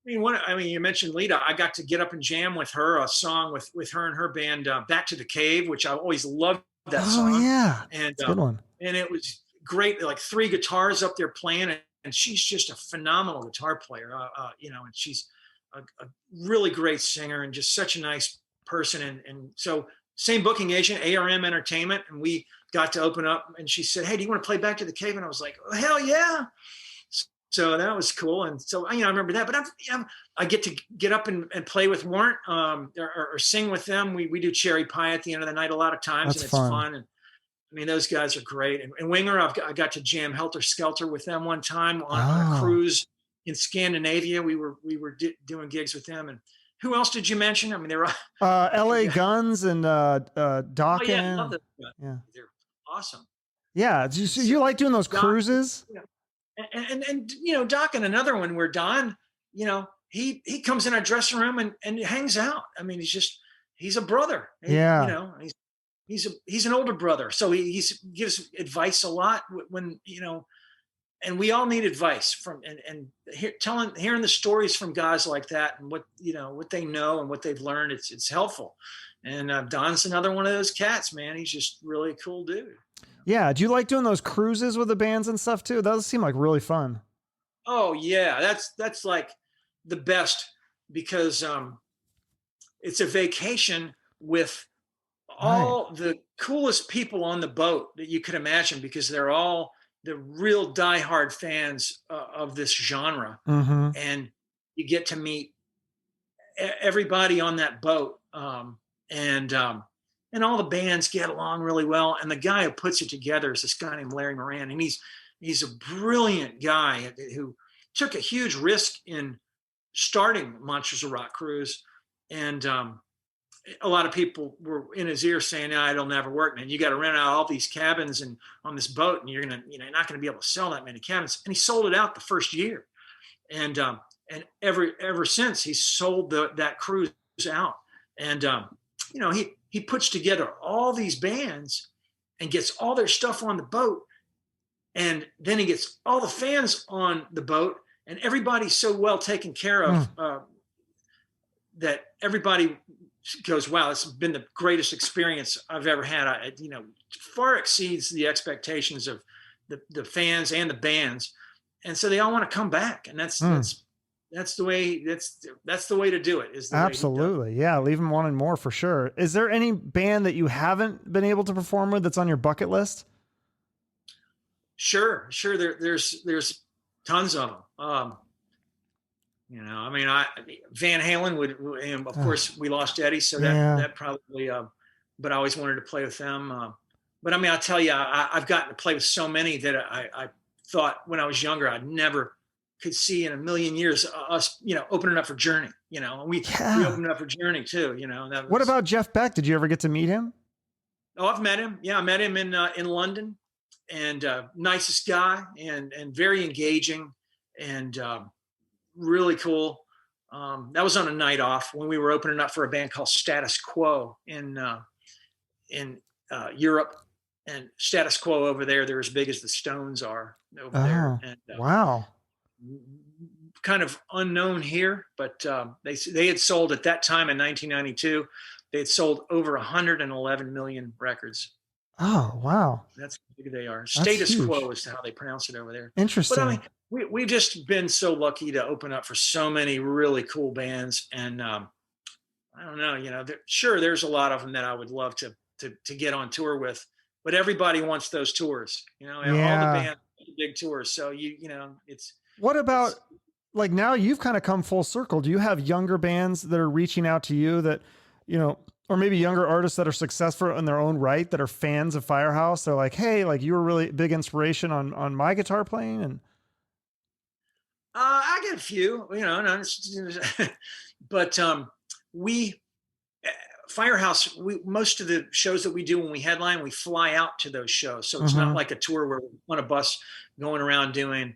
You mentioned Lita. I got to get up and jam with her a song with her and her band, "Back to the Cave," which I always loved that Oh song. yeah, And it's a good one. and it was great. Like 3 guitars up there playing, and she's just a phenomenal guitar player. And she's a really great singer and just such a nice person. And so same booking agent, ARM Entertainment, and we got to open up. And she said, "Hey, do you want to play Back to the Cave?" And I was like, "Oh, hell yeah!" So that was cool. And so I remember that. But I get to get up and play with Warrant, or sing with them. We do cherry pie at the end of the night a lot of times, That's and it's fun. fun. And I mean, those guys are great. And Winger, I got to jam Helter Skelter with them one time on a cruise in Scandinavia. We were doing gigs with them. And who else did you mention? I mean, they were LA Guns and oh yeah, I love Dokken. those guys. Yeah. They're awesome. Yeah. So you like doing those cruises? Yeah. And Dokken, another one where Don, he comes in our dressing room and hangs out. I mean, he's a brother. Yeah. He's an older brother, so he gives advice a lot when and we all need advice from and hearing the stories from guys like that and what they know and what they've learned. It's helpful. And Don's another one of those cats, man. He's just really a cool dude. Yeah. Do you like doing those cruises with the bands and stuff too? Those seem like really fun. Oh yeah, that's like the best because it's a vacation with all the coolest people on the boat that you could imagine because they're all the real diehard fans of this genre, Mm-hmm. and you get to meet everybody on that boat, and all the bands get along really well. And the guy who puts it together is this guy named Larry Moran, and he's a brilliant guy who took a huge risk in starting Monsters of Rock cruise, and a lot of people were in his ear saying, "No, it'll never work, man. You got to rent out all these cabins and on this boat, and you're not gonna be able to sell that many cabins." And he sold it out the first year, and ever since he's sold that cruise out. And he puts together all these bands and gets all their stuff on the boat, and then he gets all the fans on the boat, and everybody's so well taken care of that everybody goes, "Wow, it's been the greatest experience I've ever had." Far exceeds the expectations of the fans and the bands, and so they all want to come back. And that's the way to do it. Absolutely, yeah. Leave them wanting more for sure. Is there any band that you haven't been able to perform with that's on your bucket list? Sure. There's tons of them. Van Halen would, of course, we lost Eddie, so that probably. But I always wanted to play with them. But I mean, I'll tell you, I've gotten to play with so many that I thought when I was younger I'd never could see in a million years us, opening up for Journey. And we opened up for Journey too. What about Jeff Beck? Did you ever get to meet him? Oh, I've met him. Yeah, I met him in London, and nicest guy and very engaging and really cool. That was on a night off when we were opening up for a band called Status Quo in Europe. And Status Quo over there, they're as big as the Stones are over there. And, wow. Kind of unknown here, but they had sold at that time in 1992. They had sold over 111 million records. Oh, wow. That's how big they are. Status Quo is how they pronounce it over there. Interesting. But I mean, we've just been so lucky to open up for so many really cool bands. And I don't know, sure, there's a lot of them that I would love to get on tour with, but everybody wants those tours, all the bands, big tours. So it's. What about like now you've kind of come full circle. Do you have younger bands that are reaching out to you that you know, or maybe younger artists that are successful in their own right that are fans of Firehouse? They're like, hey, like you were really big inspiration on my guitar playing. And I get a few, you know, no, but we Firehouse, most of the shows that we do when we headline, we fly out to those shows. So it's not like a tour where we're on a bus going around doing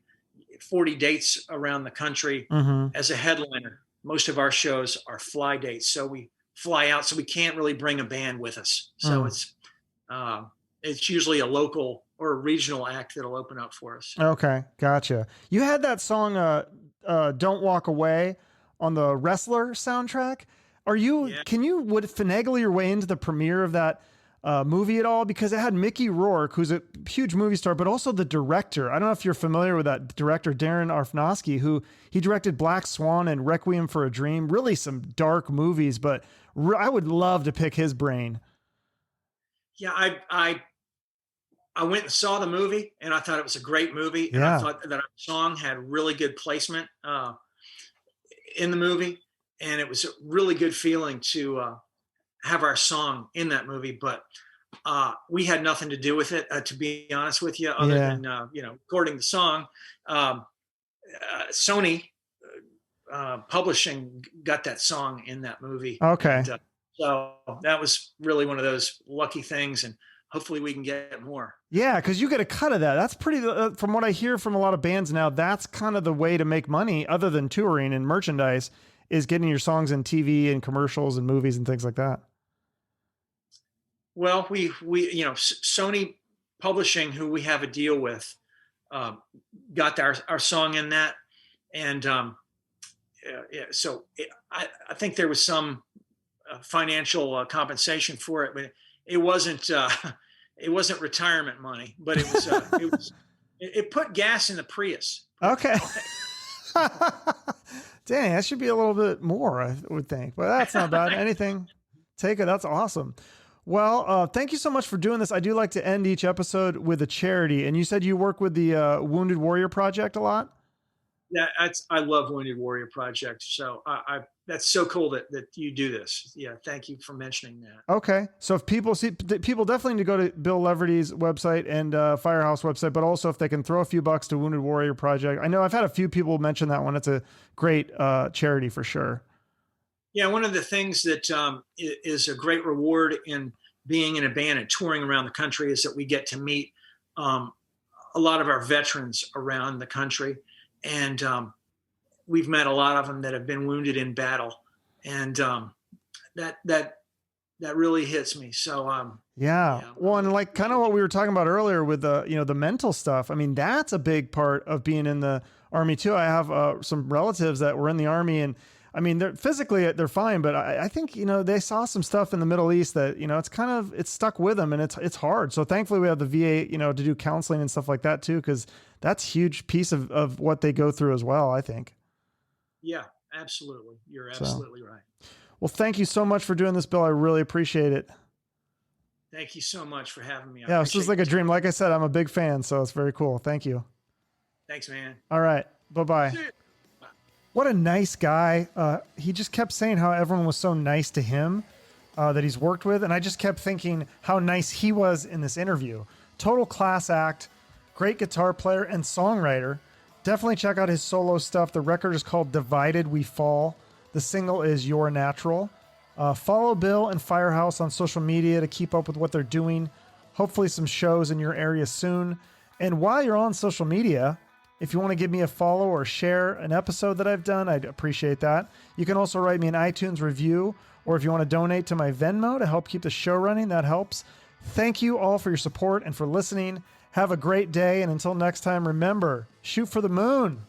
40 dates around the country as a headliner. Most of our shows are fly dates. So we fly out, so we can't really bring a band with us. So it's usually a local or a regional act that'll open up for us. Okay, gotcha. You had that song Don't Walk Away on the Wrestler soundtrack. Can you would finagle your way into the premiere of that movie at all? Because it had Mickey Rourke, who's a huge movie star, but also the director. I don't know if you're familiar with that director, Darren Aronofsky, who he directed Black Swan and Requiem for a Dream, really some dark movies, but I would love to pick his brain. Yeah, I went and saw the movie, and I thought it was a great movie. And I thought that our song had really good placement in the movie. And it was a really good feeling to have our song in that movie. But we had nothing to do with it, to be honest with you, other than, recording the song. Sony Publishing got that song in that movie. Okay. And, so that was really one of those lucky things. And hopefully we can get more. Yeah, because you get a cut of that. That's pretty, from what I hear from a lot of bands now, that's kind of the way to make money other than touring and merchandise, is getting your songs in TV and commercials and movies and things like that. Well, we Sony Publishing, who we have a deal with, got our song in that. And so I think there was some financial compensation for it, but it wasn't retirement money, but it put gas in the Prius. Okay. Dang, that should be a little bit more, I would think, but that's not bad. Anything, take it. That's awesome. Well, thank you so much for doing this. I do like to end each episode with a charity. And you said you work with the Wounded Warrior Project a lot? Yeah, I love Wounded Warrior Project. So that's so cool that you do this. Yeah, thank you for mentioning that. Okay, so if people definitely need to go to Bill Leverty's website and Firehouse website, but also if they can throw a few bucks to Wounded Warrior Project. I know I've had a few people mention that one. It's a great charity for sure. Yeah, one of the things that is a great reward in being in a band and touring around the country is that we get to meet a lot of our veterans around the country. And we've met a lot of them that have been wounded in battle, and that really hits me. So yeah. Well, and like kind of what we were talking about earlier with the mental stuff. I mean, that's a big part of being in the Army too. I have some relatives that were in the Army, and I mean, they're fine, but I think they saw some stuff in the Middle East that it's stuck with them, and it's hard. So thankfully we have the VA to do counseling and stuff like that too, because that's a huge piece of what they go through as well, I think. Yeah, absolutely. You're absolutely right. Well, thank you so much for doing this, Bill. I really appreciate it. Thank you so much for having me. Yeah, this was like a dream. Like I said, I'm a big fan, so it's very cool. Thank you. Thanks, man. All right. Bye-bye. What a nice guy. He just kept saying how everyone was so nice to him that he's worked with. And I just kept thinking how nice he was in this interview. Total class act, great guitar player and songwriter. Definitely check out his solo stuff. The record is called Divided We Fall. The single is You're Natural. Follow Bill and Firehouse on social media to keep up with what they're doing. Hopefully some shows in your area soon. And while you're on social media, if you want to give me a follow or share an episode that I've done, I'd appreciate that. You can also write me an iTunes review, or if you want to donate to my Venmo to help keep the show running, that helps. Thank you all for your support and for listening. Have a great day, and until next time, remember, shoot for the moon.